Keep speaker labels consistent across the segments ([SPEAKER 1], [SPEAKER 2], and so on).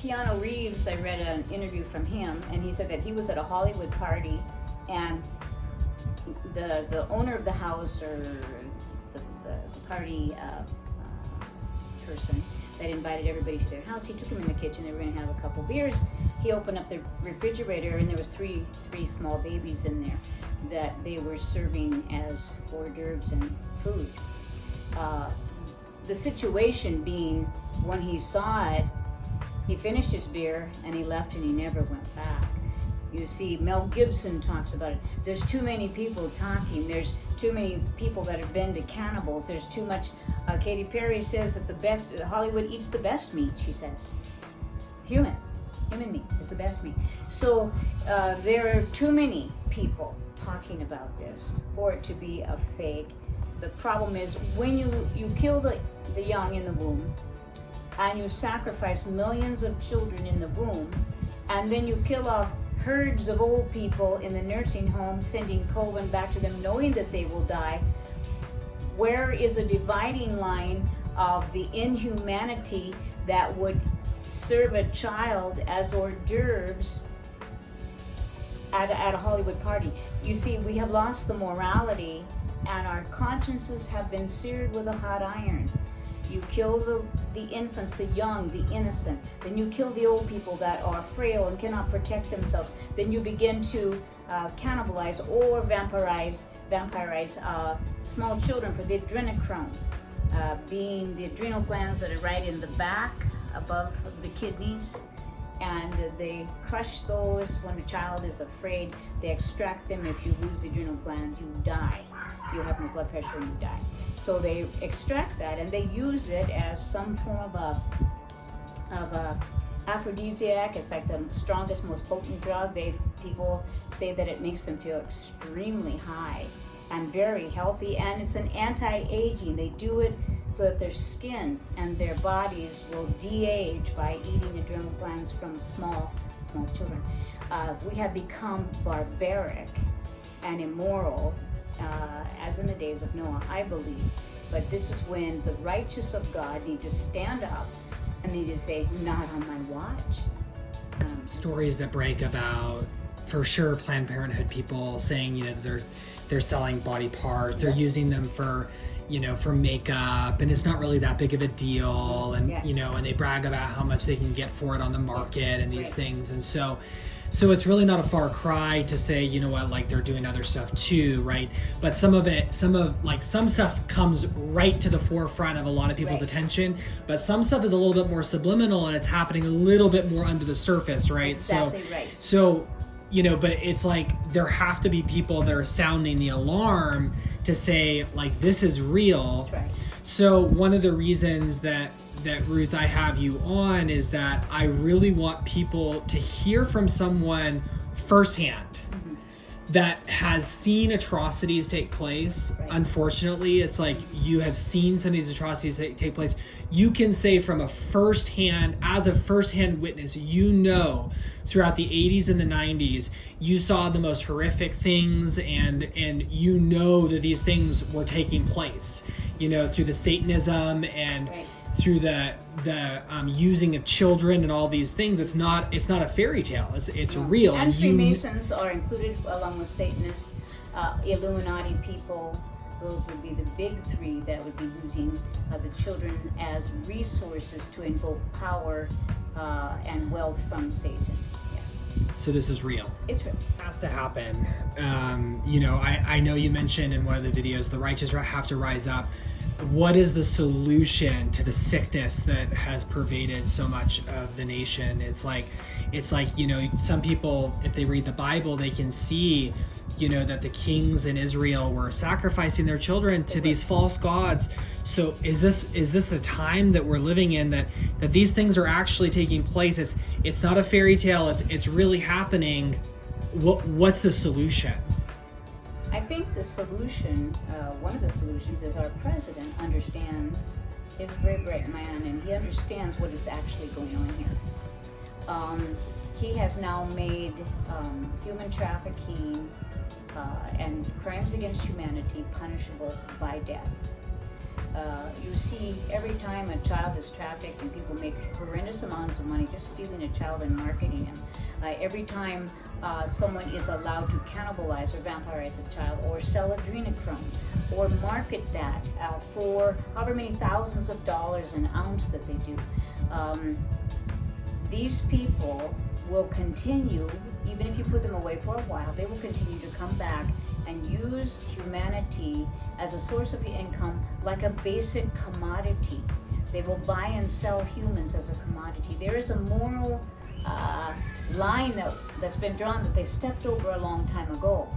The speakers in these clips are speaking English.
[SPEAKER 1] Keanu Reeves, I read an interview from him, and he said that he was at a Hollywood party, and the owner of the house, or the party person that invited everybody to their house, he took him in the kitchen. They were going to have a couple beers. He opened up the refrigerator, and there was three small babies in there that they were serving as hors d'oeuvres and food. The situation being, when he saw it, he finished his beer and he left, and he never went back. You see, Mel Gibson talks about it. There's too many people talking. There's too many people that have been to cannibals. There's too much. Katy Perry says that Hollywood eats the best meat, she says. Human meat is the best meat. So there are too many people talking about this for it to be a fake. The problem is, when you kill the young in the womb, and you sacrifice millions of children in the womb, and then you kill off herds of old people in the nursing home, sending COVID back to them, knowing that they will die. Where is a dividing line of the inhumanity that would serve a child as hors d'oeuvres at a Hollywood party? You see, we have lost the morality, and our consciences have been seared with a hot iron. You kill the infants, the young, the innocent. Then you kill the old people that are frail and cannot protect themselves. Then you begin to cannibalize or vampirize small children for the adrenochrome, being the adrenal glands that are right in the back above the kidneys. And they crush those when a child is afraid. They extract them. If you lose the adrenal gland, you die. You have no blood pressure and you die. So they extract that, and they use it as some form of a aphrodisiac. It's like the strongest, most potent drug. People say that it makes them feel extremely high and very healthy, and it's an anti-aging. They do it so that their skin and their bodies will de-age by eating adrenal glands from small children. We have become barbaric and immoral, as in the days of Noah, I believe. But this is when the righteous of God need to stand up and need to say, not on my watch.
[SPEAKER 2] Stories that break about, for sure, Planned Parenthood people saying, they're selling body parts, they're using them for makeup, and it's not really that big of a deal, and and they brag about how much they can get for it on the market and these things, and so it's really not a far cry to say, they're doing other stuff too, right? But some stuff comes right to the forefront of a lot of people's attention, but some stuff is a little bit more subliminal, and it's happening a little bit more under the surface, right?
[SPEAKER 1] Exactly right.
[SPEAKER 2] So but it's like there have to be people that are sounding the alarm to say, this is real.
[SPEAKER 1] That's right.
[SPEAKER 2] So one of the reasons that Ruth, I have you on is that I really want people to hear from someone firsthand that has seen atrocities take place. Right. Unfortunately, it's like you have seen some of these atrocities take place. You can say from as a firsthand witness, throughout the 80s and the 90s, you saw the most horrific things, and that these things were taking place, through the Satanism and through the using of children and all these things. It's not a fairy tale. It's real.
[SPEAKER 1] And Freemasons are included along with Satanists, Illuminati people. Those would be the big three that would be using the children as resources to invoke power and wealth from Satan.
[SPEAKER 2] So this is real.
[SPEAKER 1] It's real.
[SPEAKER 2] It has to happen. I know you mentioned in one of the videos, the righteous have to rise up. What is the solution to the sickness that has pervaded so much of the nation? It's like some people, if they read the Bible, they can see that the kings in Israel were sacrificing their children to these false gods. So is this the time that we're living in, that these things are actually taking place? It's not a fairy tale. It's really happening. What's the solution?
[SPEAKER 1] I think the solution, one of the solutions, is our president understands. He's a very bright man, and he understands what is actually going on here. He has now made human trafficking and crimes against humanity punishable by death. You see every time a child is trafficked, and people make horrendous amounts of money just stealing a child and marketing him. Every time someone is allowed to cannibalize or vampirize a child, or sell adrenochrome, or market that for however many thousands of dollars an ounce that they do. These people will continue, even if you put them away for a while, they will continue to come back and use humanity as a source of income like a basic commodity. They will buy and sell humans as a commodity. There is a moral line that's been drawn that they stepped over a long time ago.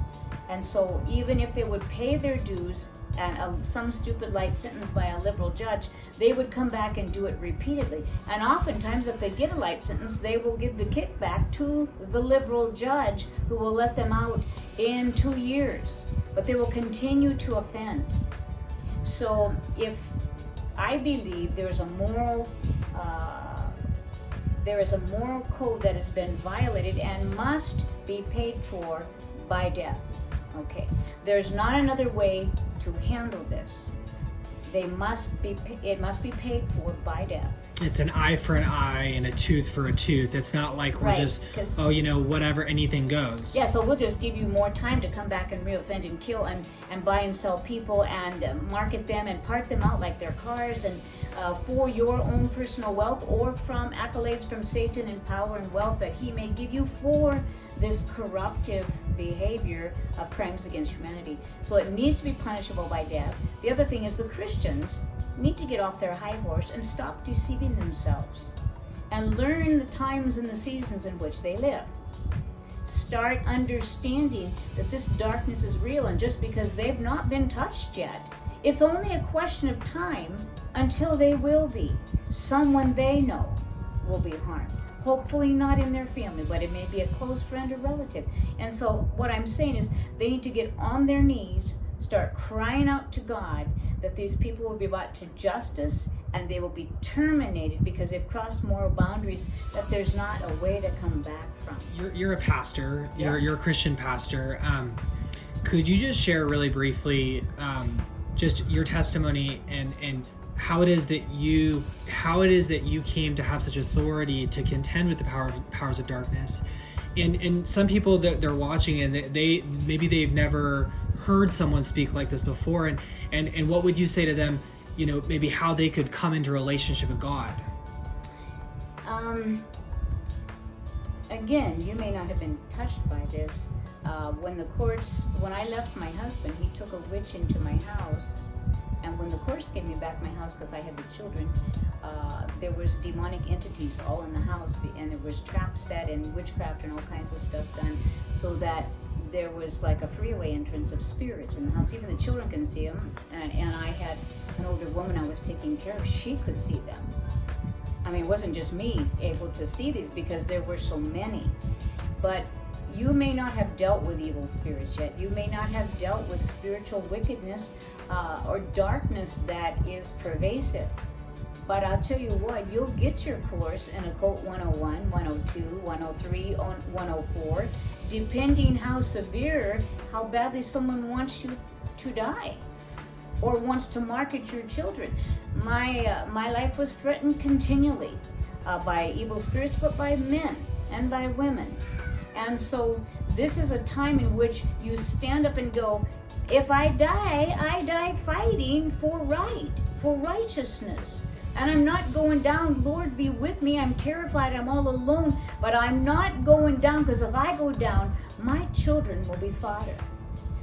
[SPEAKER 1] And so even if they would pay their dues and some stupid light sentence by a liberal judge, they would come back and do it repeatedly. And oftentimes, if they get a light sentence, they will give the kickback to the liberal judge, who will let them out in 2 years. But they will continue to offend. So if I believe there is a moral code that has been violated and must be paid for by death. Okay, there's not another way to handle this. It must be paid for by death.
[SPEAKER 2] It's an eye for an eye and a tooth for a tooth. It's not like we're just, whatever, anything goes.
[SPEAKER 1] Yeah, so we'll just give you more time to come back and reoffend and kill and buy and sell people and market them and part them out like their cars, and for your own personal wealth, or from accolades from Satan and power and wealth that he may give you for this corruptive behavior of crimes against humanity. So it needs to be punishable by death. The other thing is, the Christians need to get off their high horse and stop deceiving themselves and learn the times and the seasons in which they live. Start understanding that this darkness is real, and just because they've not been touched yet, it's only a question of time until they will be. Someone they know will be harmed. Hopefully not in their family, but it may be a close friend or relative. And so what I'm saying is, they need to get on their knees, start crying out to God that these people will be brought to justice and they will be terminated because they've crossed moral boundaries that there's not a way to come back from.
[SPEAKER 2] You're a pastor.
[SPEAKER 1] Yes.
[SPEAKER 2] You're a Christian pastor. Could you just share really briefly just your testimony and how it is that you came to have such authority to contend with the powers of darkness? And some people that they're watching, and they've never heard someone speak like this before, and what would you say to them, maybe how they could come into relationship with God?
[SPEAKER 1] Again, you may not have been touched by this. When I left my husband, he took a witch into my house. And when the courts gave me back my house, because I had the children, there was demonic entities all in the house, and there was traps set and witchcraft and all kinds of stuff done, so that there was like a freeway entrance of spirits in the house. Even the children can see them, and I had an older woman I was taking care of. She could see them. I mean, it wasn't just me able to see these, because there were so many. But you may not have dealt with evil spirits yet. You may not have dealt with spiritual wickedness or darkness that is pervasive. But I'll tell you what, you'll get your course in Occult 101, 102, 103, 104, depending how severe, how badly someone wants you to die or wants to market your children. My life was threatened continually by evil spirits, but by men and by women. And so this is a time in which you stand up and go, if I die fighting for righteousness. And I'm not going down, Lord be with me, I'm terrified, I'm all alone, but I'm not going down, because if I go down, my children will be fodder.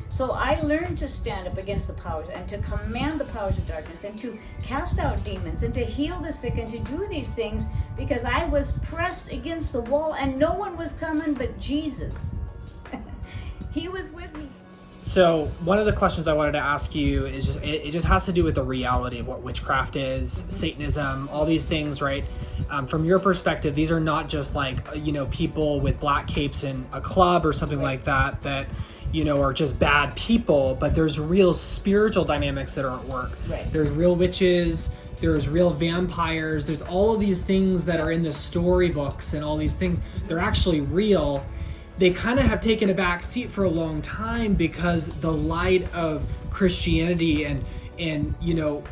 [SPEAKER 1] So I learned to stand up against the powers and to command the powers of darkness and to cast out demons and to heal the sick and to do these things, because I was pressed against the wall and no one was coming but Jesus. He was with me.
[SPEAKER 2] So one of the questions I wanted to ask you is it just has to do with the reality of what witchcraft is, Satanism, all these things, right? From your perspective, these are not just like, people with black capes in a club or something like that are just bad people, but there's real spiritual dynamics that are at work.
[SPEAKER 1] Right.
[SPEAKER 2] There's real witches, there's real vampires, there's all of these things that are in the storybooks and all these things. They're actually real. They kind of have taken a back seat for a long time because the light of Christianity and and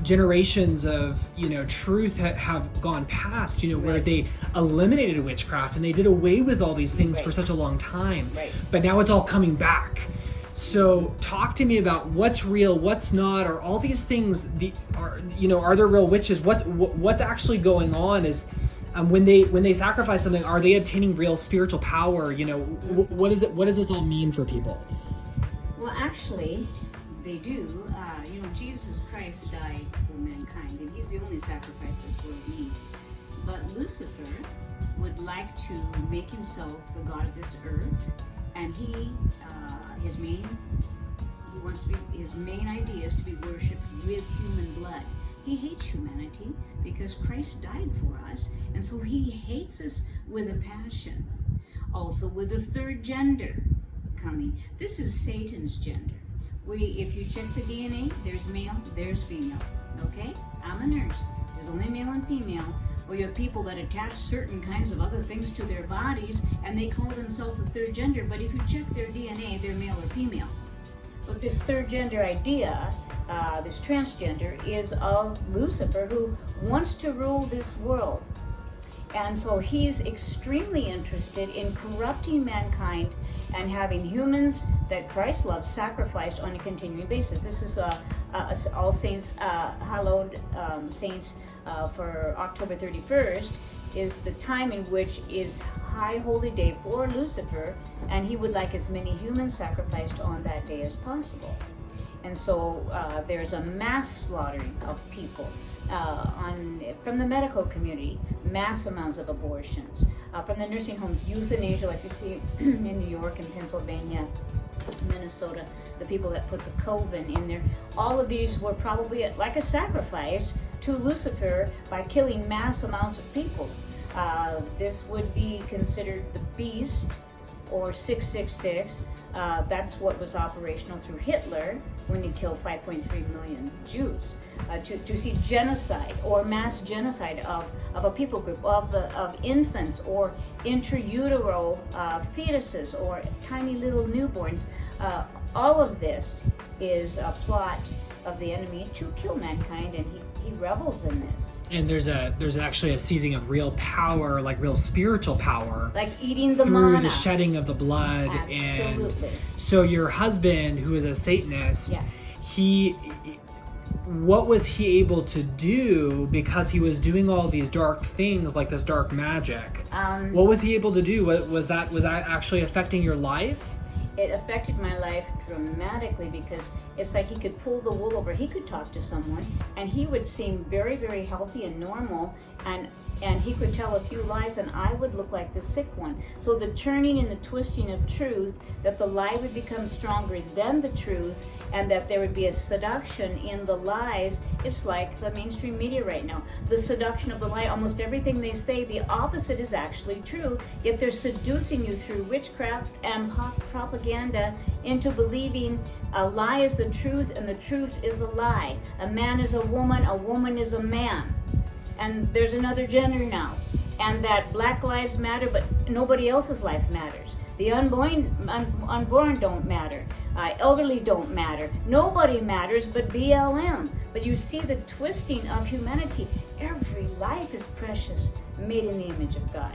[SPEAKER 2] generations of truth have gone past, where
[SPEAKER 1] Right.
[SPEAKER 2] they eliminated witchcraft and they did away with all these things for
[SPEAKER 1] Right.
[SPEAKER 2] such a long time.
[SPEAKER 1] Right.
[SPEAKER 2] But now it's all coming back. So talk to me about what's real, what's not, or all these things. Are there real witches? What's actually going on? Is when they sacrifice something, are they obtaining real spiritual power? What is it? What does this all mean for people?
[SPEAKER 1] Well, actually, they do. Jesus Christ died for mankind, and he's the only sacrifice this world needs. But Lucifer would like to make himself the god of this earth, and his main idea is to be worshipped with human blood. He hates humanity because Christ died for us, and so he hates us with a passion. Also, with the third gender coming. This is Satan's gender. If you check the DNA, there's male, there's female. Okay? I'm a nurse. There's only male and female. Or you have people that attach certain kinds of other things to their bodies, and they call themselves the third gender, but if you check their DNA, they're male or female. But this third gender idea, this transgender, is of Lucifer, who wants to rule this world. And so he's extremely interested in corrupting mankind and having humans that Christ loves sacrificed on a continuing basis. This is All Saints, hallowed saints for October 31st is the time in which is high holy day for Lucifer, and he would like as many humans sacrificed on that day as possible. And so there's a mass slaughtering of people from the medical community, mass amounts of abortions. From the nursing homes, euthanasia, like you see in New York and Pennsylvania, Minnesota, the people that put the coven in there. All of these were probably like a sacrifice to Lucifer by killing mass amounts of people. This would be considered the beast, or 666. That's what was operational through Hitler when he killed 5.3 million Jews. To see genocide or mass genocide of a people group, of infants or intrautero fetuses or tiny little newborns. All of this is a plot of the enemy to kill mankind, and he revels in this.
[SPEAKER 2] And there's actually a seizing of real power, like real spiritual power,
[SPEAKER 1] like eating the
[SPEAKER 2] through
[SPEAKER 1] manna.
[SPEAKER 2] the shedding of the blood.
[SPEAKER 1] Absolutely.
[SPEAKER 2] And so your husband, who is a Satanist,
[SPEAKER 1] yeah.
[SPEAKER 2] What was he able to do because he was doing all these dark things, like this dark magic? What was he able to do? Was that actually affecting your life?
[SPEAKER 1] It affected my life dramatically because it's like he could pull the wool over. He could talk to someone and he would seem very, very healthy and normal, and he could tell a few lies and I would look like the sick one. So the turning and the twisting of truth, that the lie would become stronger than the truth, and that there would be a seduction in the lies. It's like the mainstream media right now. The seduction of the lie, almost everything they say, the opposite is actually true, yet they're seducing you through witchcraft and propaganda into believing a lie is the truth and the truth is a lie. A man is a woman is a man. And there's another gender now. And that Black lives matter, but nobody else's life matters. The unborn don't matter. Elderly don't matter. Nobody matters but BLM. But you see the twisting of humanity. Every life is precious, made in the image of God.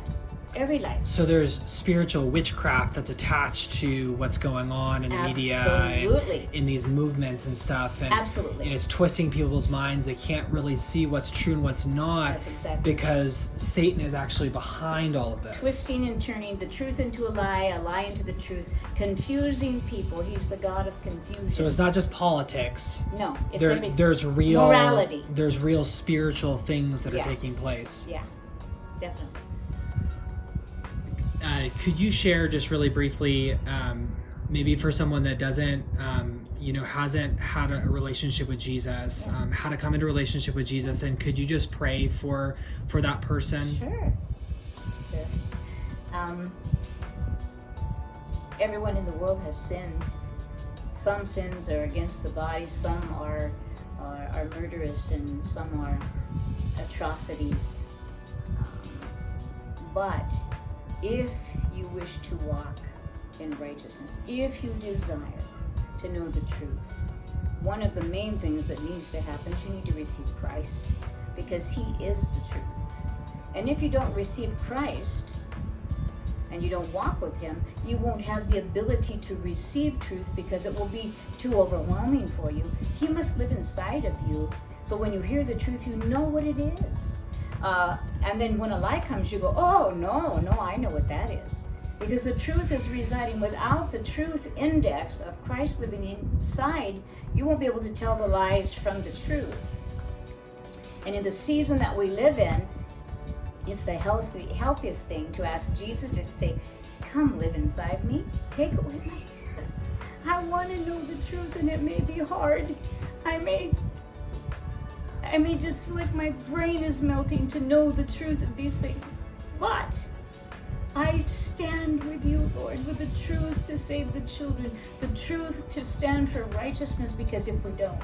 [SPEAKER 1] Every life.
[SPEAKER 2] So there's spiritual witchcraft that's attached to what's going on in the media and in these movements and stuff. And,
[SPEAKER 1] absolutely.
[SPEAKER 2] And it's twisting people's minds. They can't really see what's true and what's not.
[SPEAKER 1] That's exactly
[SPEAKER 2] because Satan is actually behind all of this.
[SPEAKER 1] Twisting and turning the truth into a lie into the truth, confusing people. He's the God of confusion.
[SPEAKER 2] So it's not just politics.
[SPEAKER 1] No, it's everything.
[SPEAKER 2] There's real
[SPEAKER 1] morality.
[SPEAKER 2] There's real spiritual things that are taking place.
[SPEAKER 1] Yeah, definitely.
[SPEAKER 2] Could you share just really briefly, maybe for someone that doesn't, hasn't had a relationship with Jesus, how to come into a relationship with Jesus, and could you just pray for that person?
[SPEAKER 1] Sure. Everyone in the world has sinned. Some sins are against the body, some are murderous, and some are atrocities. But if you wish to walk in righteousness, if you desire to know the truth, one of the main things that needs to happen is you need to receive Christ, because he is the truth. And if you don't receive Christ and you don't walk with him, you won't have the ability to receive truth, because it will be too overwhelming for you. He must live inside of you, so when you hear the truth, you know what it is. And then when a lie comes, you go, oh, no, I know what that is. Because the truth is residing. Without the truth index of Christ living inside, you won't be able to tell the lies from the truth. And in the season that we live in, it's the healthiest thing to ask Jesus to say, come live inside me. Take away my sin. I want to know the truth, and it may be hard. I may just feel like my brain is melting to know the truth of these things. But I stand with you, Lord, with the truth to save the children, the truth to stand for righteousness, because if we don't,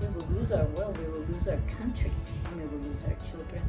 [SPEAKER 1] we will lose our world, we will lose our country, and we will lose our children.